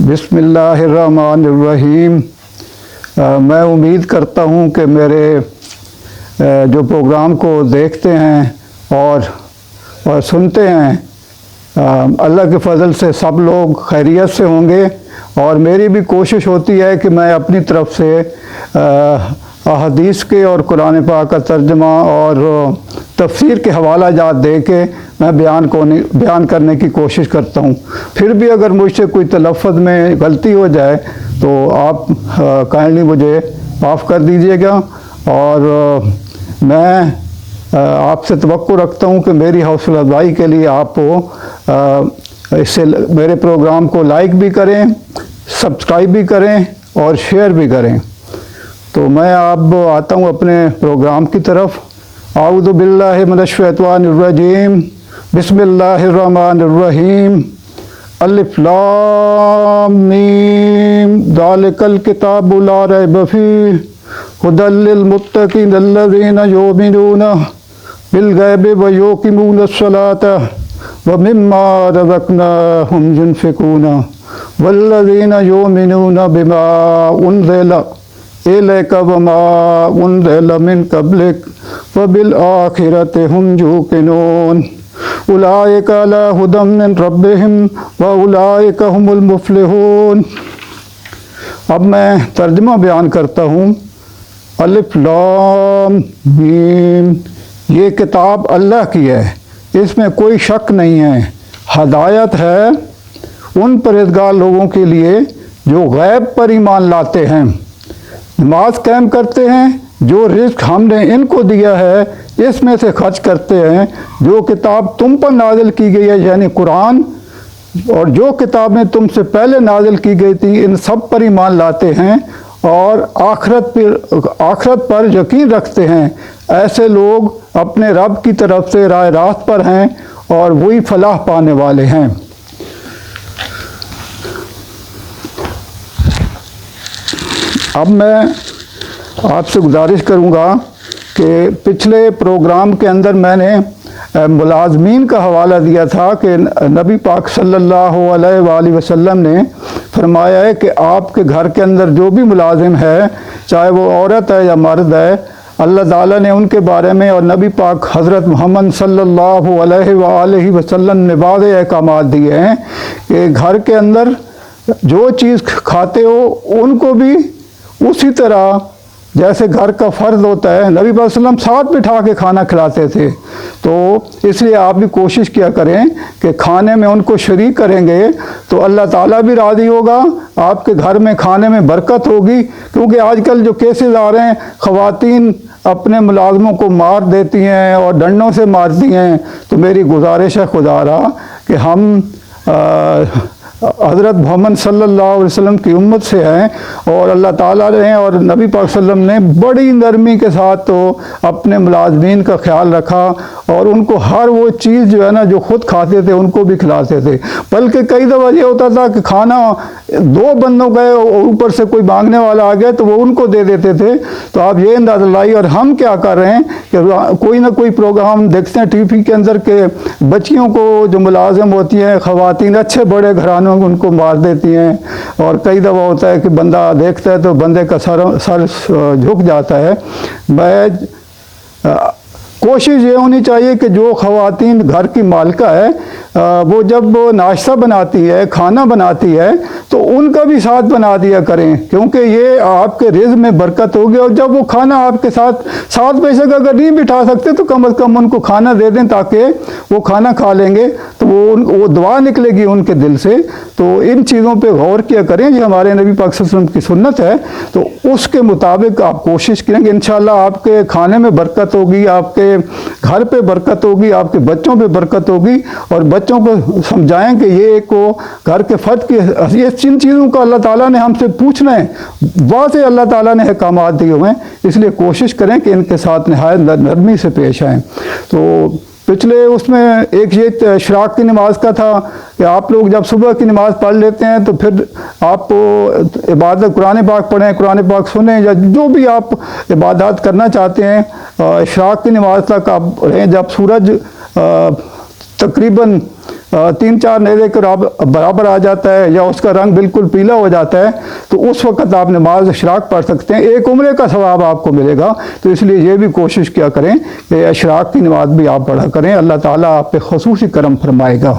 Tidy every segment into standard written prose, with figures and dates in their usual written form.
बिस्मिल्लाहिर्रहमानिर्रहीम। मैं उम्मीद करता हूँ कि मेरे जो प्रोग्राम को देखते हैं और सुनते हैं, अल्लाह के फ़ज़ल से सब लोग खैरियत से होंगे। और मेरी भी कोशिश होती है कि मैं अपनी तरफ से अहादीस के और कुरान पाक का तर्जमा और तफसीर के हवाला जात दे के मैं बयान करने की कोशिश करता हूँ। फिर भी अगर मुझसे कोई तलफ़्फ़ुज़ में गलती हो जाए तो आप काइंडली मुझे माफ़ कर दीजिएगा। और मैं आपसे तवक्को रखता हूँ कि मेरी हौसला अफज़ाई के लिए आप इससे मेरे प्रोग्राम को लाइक भी करें, सब्सक्राइब भी करें और शेयर भी करें। तो मैं अब आता हूँ अपने प्रोग्राम की तरफ। आऊज़ु बिल्लाहि मिनश शैतानिर रजीम, बिस्मिल्लाहिर्रहमानिर्रहीम। अलिफ लाम मीम, ज़ालिकल किताबु ला रैब फ़ीह, हुदल लिल मुत्तक़ीन अल्लज़ीना युमिनूना बिल ग़ैबि व युक़ीमूनस सलाता व मिम्मा रज़क़नाहुम युनफ़िक़ून वल्लज़ीना युमिनूना बिमा उन्ज़िला इलैका व मा उन्ज़िला मिन क़ब्लिक व बिल आखिरति हुम यूक़िनून उलाइका अला हुदम मिन रब्बिहिम व उलाइका हुमुल मुफ़्लिहून। अब मैं तर्जुमा बयान करता हूँ। अलिफ लाम मीम, ये किताब अल्लाह की है, इसमें कोई शक नहीं है। हदायत है उन परहेज़गार लोगों के लिए जो गैब पर ईमान लाते हैं, नमाज कायम करते हैं, जो रिज़्क़ हमने इनको दिया है इसमें से खर्च करते हैं, जो किताब तुम पर नाज़िल की गई है यानी कुरान, और जो किताबें तुमसे पहले नाज़िल की गई थी इन सब पर ईमान लाते हैं और आखरत पर यकीन रखते हैं। ऐसे लोग अपने रब की तरफ से राह रास्त पर हैं और वही फलाह पाने वाले हैं। अब मैं आपसे गुजारिश करूंगा कि पिछले प्रोग्राम के अंदर मैंने मुलाज़मीन का हवाला दिया था कि नबी पाक सल्लल्लाहु अलैहि वसल्लम ने फरमाया है कि आपके घर के अंदर जो भी मुलाजिम है, चाहे वो औरत है या मर्द है, अल्लाह ताला ने उनके बारे में और नबी पाक हज़रत मोहम्मद सल्लल्लाहु अलैहि वसल्लम ने वाज़ेह अहकामात दिए हैं कि घर के अंदर जो चीज़ खाते हो उनको भी उसी तरह जैसे घर का फ़र्ज़ होता है, नबी पाक सल्लल्लाहु अलैहि वसल्लम साथ बिठा के खाना खिलाते थे। तो इसलिए आप भी कोशिश किया करें कि खाने में उनको शरीक करेंगे तो अल्लाह ताला भी राज़ी होगा, आपके घर में खाने में बरकत होगी। क्योंकि आजकल जो केसेस आ रहे हैं, ख़वातीन अपने मुलाज़मों को मार देती हैं और डंडों से मारती हैं। तो मेरी गुजारिश है खुदारा कि हम हज़रत मोहम्मद सल्लल्लाहु अलैहि वसल्लम की उम्मत से हैं और अल्लाह ताला ने और नबी पाक सल्लल्लाहु अलैहि वसल्लम ने बड़ी नरमी के साथ तो अपने मुलाज़मीन का ख्याल रखा और उनको हर वो चीज़ जो है ना जो खुद खाते थे उनको भी खिलाते थे। बल्कि कई दफ़ा ये होता था कि खाना दो बंदों गए और ऊपर से कोई मांगने वाला आ गया तो वो उनको दे देते थे। तो आप ये अंदाज़ा लाइए। और हम क्या कर रहे हैं कि कोई ना कोई प्रोग्राम देखते हैं टीवी के अंदर के बच्चियों को जो मुलाजिम होती हैं, ख़वातीन अच्छे बड़े घरानों उनको मार देती हैं। और कई दफ़ा होता है कि बंदा देखता है तो बंदे का सर झुक जाता है। मैं कोशिश ये होनी चाहिए कि जो ख़वातीन घर की मालिका है वो जब नाश्ता बनाती है, खाना बनाती है तो उनका भी साथ बना दिया करें, क्योंकि ये आपके रिज़्क़ में बरकत होगी। और जब वो खाना आपके साथ बेशक अगर नहीं बिठा सकते तो कम से कम उनको खाना दे दें ताकि वो खाना खा लेंगे तो वो दुआ निकलेगी उनके दिल से। तो इन चीज़ों पे गौर किया करें, ये हमारे नबी पाक सल्लल्लाहु अलैहि वसल्लम की सुन्नत है। तो उसके मुताबिक आप कोशिश करेंगे, इंशाअल्लाह आपके खाने में बरकत होगी, आपके घर पे बरकत होगी, आपके बच्चों पे बरकत होगी। और बच्चों को समझाएं कि ये को घर के फ़र्द की ये जिन चीज़ों का अल्लाह ताला ने हमसे पूछना है वाज़ेह अल्लाह ताला ने अहकामात दिए हुए हैं, इसलिए कोशिश करें कि इनके साथ निहायत नरमी से पेश आएँ। तो पिछले उसमें एक ये इशराक की नमाज का था कि आप लोग जब सुबह की नमाज़ पढ़ लेते हैं तो फिर आप इबादत कुरान पाक पढ़ें, कुरान पाक सुनें, या जो भी आप इबादत करना चाहते हैं इशराक की नमाज तक आप रहें। जब सूरज तकरीबन तीन चार नेज़े के बराबर आ जाता है या उसका रंग बिल्कुल पीला हो जाता है, तो उस वक्त आप नमाज इशराक पढ़ सकते हैं, एक उम्रे का सवाब आपको मिलेगा। तो इसलिए ये भी कोशिश किया करें कि इशराक की नमाज भी आप पढ़ा करें, अल्लाह ताला आप पे खुसूसी करम फरमाएगा।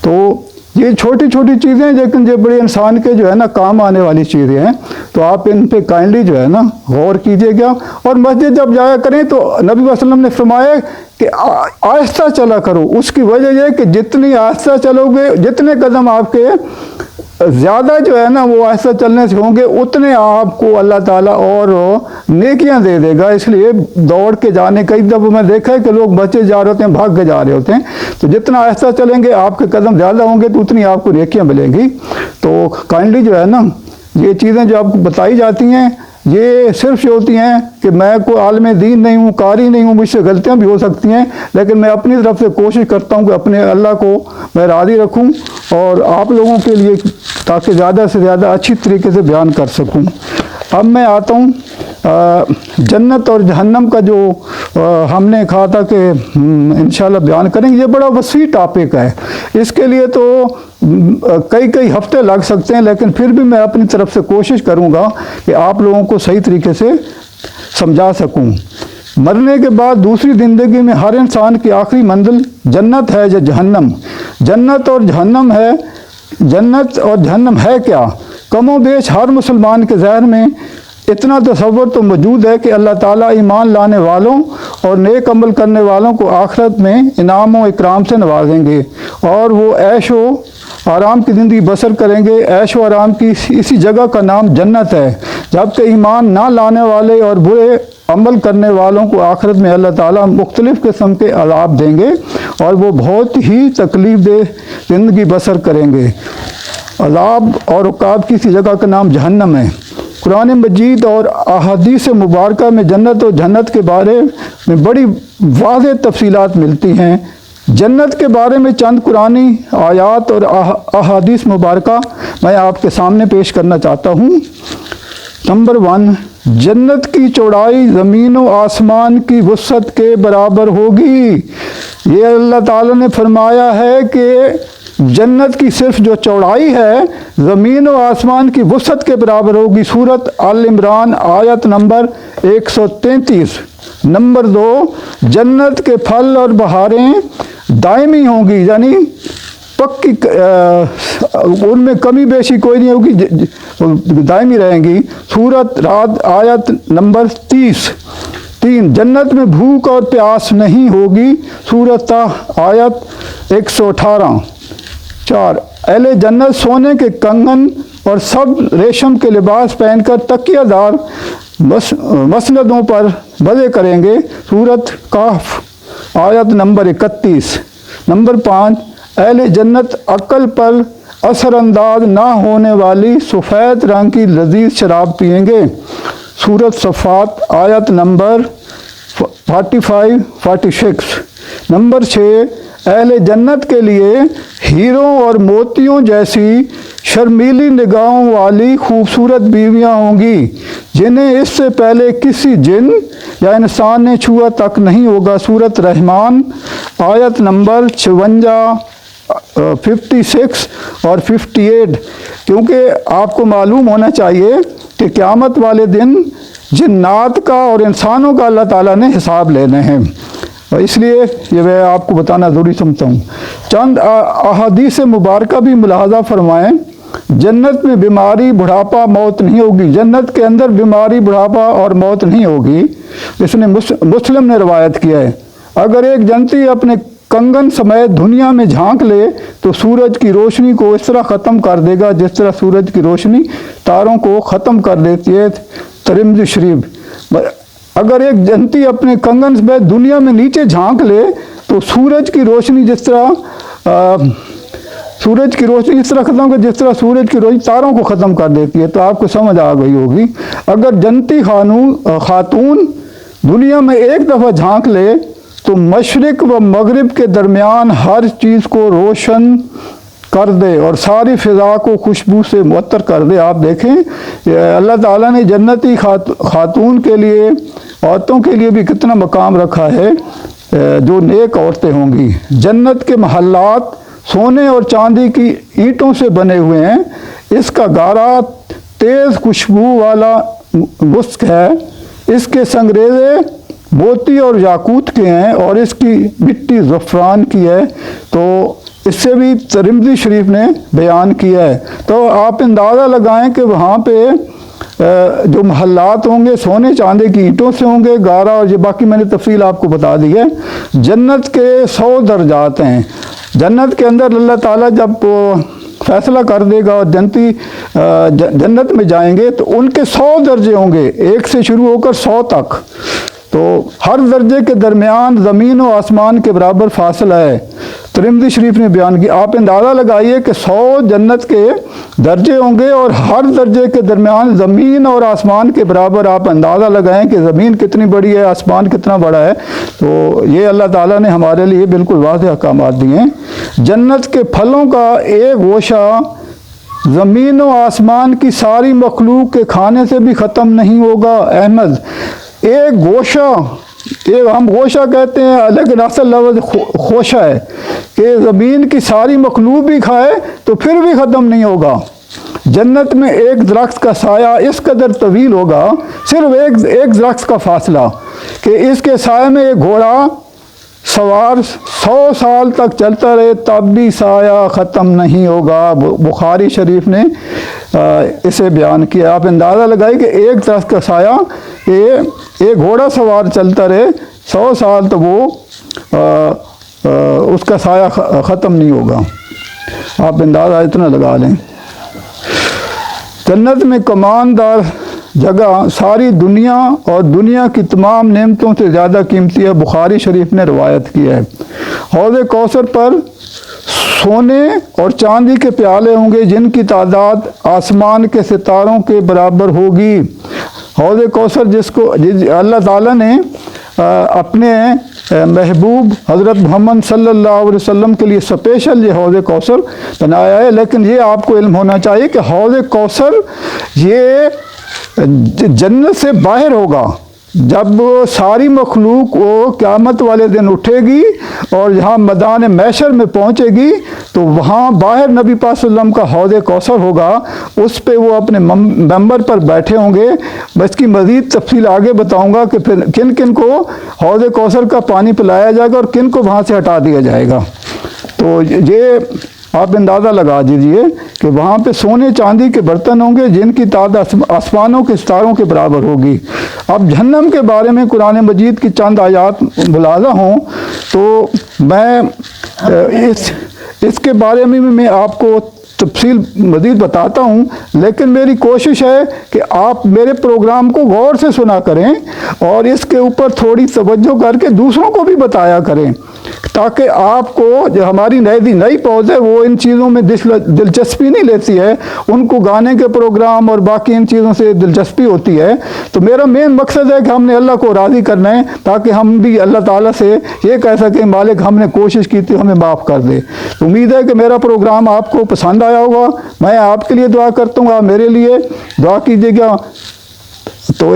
तो ये छोटी छोटी चीज़ें, लेकिन ये बड़े इंसान के जो है ना काम आने वाली चीज़ें हैं, तो आप इन पे काइंडली जो है ना गौर कीजिएगा। और मस्जिद जब जाया करें तो नबी वसल्लम ने फरमाया कि आहिस्ता चला करो। उसकी वजह यह कि जितनी आहिस्ता चलोगे, जितने कदम आपके ज़्यादा जो है ना वो आहिस्ता चलने से होंगे, उतने आपको अल्लाह ताला और नेकियां दे देगा। इसलिए दौड़ के जाने, कई दफ़ा मैं देखा है कि लोग बच्चे जा रहे होते हैं, भाग के जा रहे होते हैं। तो जितना आहिस्ता चलेंगे, आपके कदम ज़्यादा होंगे, तो उतनी आपको नेकियां मिलेंगी। तो काइंडली जो है ना ये चीज़ें जो आपको बताई जाती हैं, ये सिर्फ ये होती हैं कि मैं कोई आलिम दीन नहीं हूँ, कारी नहीं हूँ, मुझसे गलतियाँ भी हो सकती हैं, लेकिन मैं अपनी तरफ से कोशिश करता हूँ कि अपने अल्लाह को मैं राज़ी रखूँ और आप लोगों के लिए, ताकि ज़्यादा से ज़्यादा अच्छी तरीके से बयान कर सकूँ। अब मैं आता हूँ जन्नत और जहन्नम का जो हमने कहा था कि इंशाल्लाह बयान करेंगे। ये बड़ा वसी टॉपिक है, इसके लिए तो कई हफ्ते लग सकते हैं, लेकिन फिर भी मैं अपनी तरफ से कोशिश करूँगा कि आप लोगों को सही तरीके से समझा सकूँ। मरने के बाद दूसरी ज़िंदगी में हर इंसान की आखिरी मंजिल जन्नत है या जहन्नम। जन्नत और जहन्नम है क्या? कमो बेश हर मुसलमान के ज़हन में इतना तसव्वुर तो मौजूद है कि अल्लाह ताला ईमान लाने वालों और नेक अमल करने वालों को आखिरत में इनाम व इकराम से नवाजेंगे और वो ऐशो आराम की ज़िंदगी बसर करेंगे। ऐशो आराम की इसी जगह का नाम जन्नत है। जबकि ईमान ना लाने वाले और बुरे अमल करने वालों को आखिरत में अल्लाह ताला मुख्तलिफ़ किस्म के अज़ाब देंगे और वो बहुत ही तकलीफ़ दे ज़िंदगी बसर करेंगे। अज़ाब और उकाब की इसी जगह का नाम जहन्नम है। कुरान मजीद और अहादीस मुबारक में जन्नत और जन्नत के बारे में बड़ी वाज़ेह तफसीलात मिलती हैं। जन्नत के बारे में चंद कुरानी आयात और अहादीस मुबारक मैं आपके सामने पेश करना चाहता हूँ। नंबर 1, जन्नत की चौड़ाई ज़मीन व आसमान की वसअत के बराबर होगी। ये अल्लाह ताला ने फरमाया है कि जन्नत की सिर्फ जो चौड़ाई है ज़मीन व आसमान की वसअत के बराबर होगी। सूरत अल इमरान आयत नंबर 133। नंबर 2, जन्नत के फल और बहारें दायमी होंगी, यानी पक्की, उनमें कमी बेशी कोई नहीं होगी, दायमी रहेंगी। सूरत रात आयत नंबर 3। जन्नत में भूख और प्यास नहीं होगी। सूरत आयत 118। 4, अहले जन्नत सोने के कंगन और सब रेशम के लिबास पहनकर तकियादार मसनदों पर मज़े करेंगे। सूरत काफ आयत नंबर 31। नंबर 5, अहले जन्नत अक्ल पर असरअंदाज ना होने वाली सफ़ेद रंग की लजीज शराब पिएंगे। सूरत सफ़ात आयत नंबर 45-46। नंबर 6, अहले जन्नत के लिए हीरों और मोतियों जैसी शर्मीली निगाहों वाली खूबसूरत बीवियां होंगी, जिन्हें इससे पहले किसी जिन या इंसान ने छुआ तक नहीं होगा। सूरत रहमान आयत नंबर 56, 56 और 58। क्योंकि आपको मालूम होना चाहिए कि क़यामत वाले दिन जिन्नात का और इंसानों का अल्लाह ताला ने हिसाब लेने हैं, इसलिए ये मैं आपको बताना ज़रूरी समझता हूँ। चंद अहादीस मुबारक भी मुलाहजा फरमाएँ। जन्नत में बीमारी, बुढ़ापा, मौत नहीं होगी। जन्नत के अंदर बीमारी, बुढ़ापा और मौत नहीं होगी। इसने मुस्लिम ने रवायत किया है। अगर एक जन्नती अपने कंगन समेत दुनिया में झांक ले तो सूरज की रोशनी को इस तरह ख़त्म कर देगा जिस तरह सूरज की रोशनी तारों को ख़त्म कर देती है। तिरमिज़ी शरीफ। अगर एक जन्नती अपने कंगन समेत दुनिया में नीचे झांक ले तो सूरज की रोशनी जिस तरह ख़त्म कर जिस तरह सूरज की रोशनी तारों को ख़त्म कर देती है। तो आपको समझ आ गई होगी। अगर जन्नती खातून दुनिया में एक दफ़ा झांक ले तो मशरिक़ व मगरिब के दरमियान हर चीज़ को रोशन कर दे और सारी फ़िज़ा को खुशबू से मुअत्तर कर दे। आप देखें अल्लाह ताला ने जन्नती खातून के लिए, औरतों के लिए भी कितना मकाम रखा है जो नेक औरतें होंगी। जन्नत के महल्लात सोने और चांदी की ईंटों से बने हुए हैं। इसका गारा तेज खुशबू वाला मुस्क है। इसके संगरेजे मोती और याकूत के हैं और इसकी मिट्टी ज़फ़रान की है। तो इससे भी तिरमिज़ी शरीफ ने बयान किया है। तो आप अंदाज़ा लगाएं कि वहाँ पे जो महल्लात होंगे सोने चांदी की ईंटों से होंगे, गारा और ये बाकी मैंने तफसील आपको बता दी है। जन्नत के 100 दर्जात हैं। जन्नत के अंदर अल्लाह ताला जब फैसला कर देगा और जन्नत में जाएंगे तो उनके 100 दर्जे होंगे, 1 से शुरू होकर 100 तक। तो हर दर्जे के दरमियान ज़मीन और आसमान के बराबर फासला है। तिरमिज़ी शरीफ ने बयान किया। आप अंदाज़ा लगाइए कि 100 जन्नत के दर्जे होंगे और हर दर्जे के दरमियान ज़मीन और आसमान के बराबर। आप अंदाज़ा लगाएं कि ज़मीन कितनी बड़ी है, आसमान कितना बड़ा है। तो ये अल्लाह ताला ने हमारे लिए बिल्कुल वाज़ेह अहकामात दिए हैं। जन्नत के फलों का एक गोशा ज़मीन और आसमान की सारी मखलूक के खाने से भी ख़त्म नहीं होगा। अहमद, एक गोशा, एक हम गोशा कहते हैं लेकिन असल लफ्ज़ खोशा है कि ज़मीन की सारी मखलूक भी खाए तो फिर भी ख़त्म नहीं होगा। जन्नत में एक दरख्त का साया इस कदर तवील होगा, सिर्फ एक दरख्त का फासला, कि इसके साए में एक घोड़ा सवार 100 साल तक चलता रहे तब भी साया ख़त्म नहीं होगा। बुखारी शरीफ ने इसे बयान किया। आप अंदाज़ा लगाइए कि एक दरख्त का साया, एक घोड़ा सवार चलता रहे 100 साल तो वो उसका साया ख़त्म नहीं होगा। आप अंदाज़ा इतना लगा लें। जन्नत में कमानदार जगह सारी दुनिया और दुनिया की तमाम नेमतों से ज़्यादा कीमती है। बुखारी शरीफ ने रवायत किया है। हौज़ कौसर पर सोने और चांदी के प्याले होंगे जिनकी तादाद आसमान के सितारों के बराबर होगी। हौज़ कौसर जिसको अल्लाह ताला ने अपने महबूब हज़रत मोहम्मद सल्लल्लाहु अलैहि वसल्लम के लिए स्पेशल ये हौज़ कौसर बनाया है। लेकिन ये आपको इल्म होना चाहिए कि हौज़ कौसर ये जन्नत से बाहर होगा। जब सारी मखलूक वो क़यामत वाले दिन उठेगी और जहाँ मैदान महशर में पहुँचेगी तो वहाँ बाहर नबी पाक सल्लल्लाहु अलैहि वसल्लम का हौज़ कौसर होगा। उस पे वो अपने मेंबर पर बैठे होंगे। मैं इसकी मज़ीद तफसील आगे बताऊँगा कि फिर किन किन को हौज़ कौसर का पानी पिलाया जाएगा और किन को वहाँ से हटा दिया जाएगा। तो ये आप अंदाज़ा लगा दीजिए कि वहाँ पे सोने चांदी के बर्तन होंगे जिनकी तादाद आसमानों के सितारों के बराबर होगी। अब जहन्नम के बारे में कुरान मजीद की चंद आयात मुलाज़ा हों तो मैं इसके बारे में मैं आपको तफसील मज़ीद बताता हूँ। लेकिन मेरी कोशिश है कि आप मेरे प्रोग्राम को गौर से सुना करें और इसके ऊपर थोड़ी तवज्जो करके दूसरों को भी बताया करें, ताकि आपको जो हमारी नई पौध है वो इन चीज़ों में दिलचस्पी नहीं लेती है, उनको गाने के प्रोग्राम और बाकी इन चीज़ों से दिलचस्पी होती है। तो मेरा मेन मकसद है कि हमने अल्लाह को राज़ी करना है ताकि हम भी अल्लाह ताला से ये कह सकें मालिक हमने कोशिश की थी, हमें माफ़ कर दे। तो उम्मीद है कि मेरा प्रोग्राम आपको पसंद आया होगा। मैं आपके लिए दुआ करता हूँ, आप मेरे लिए दुआ कीजिएगा। तो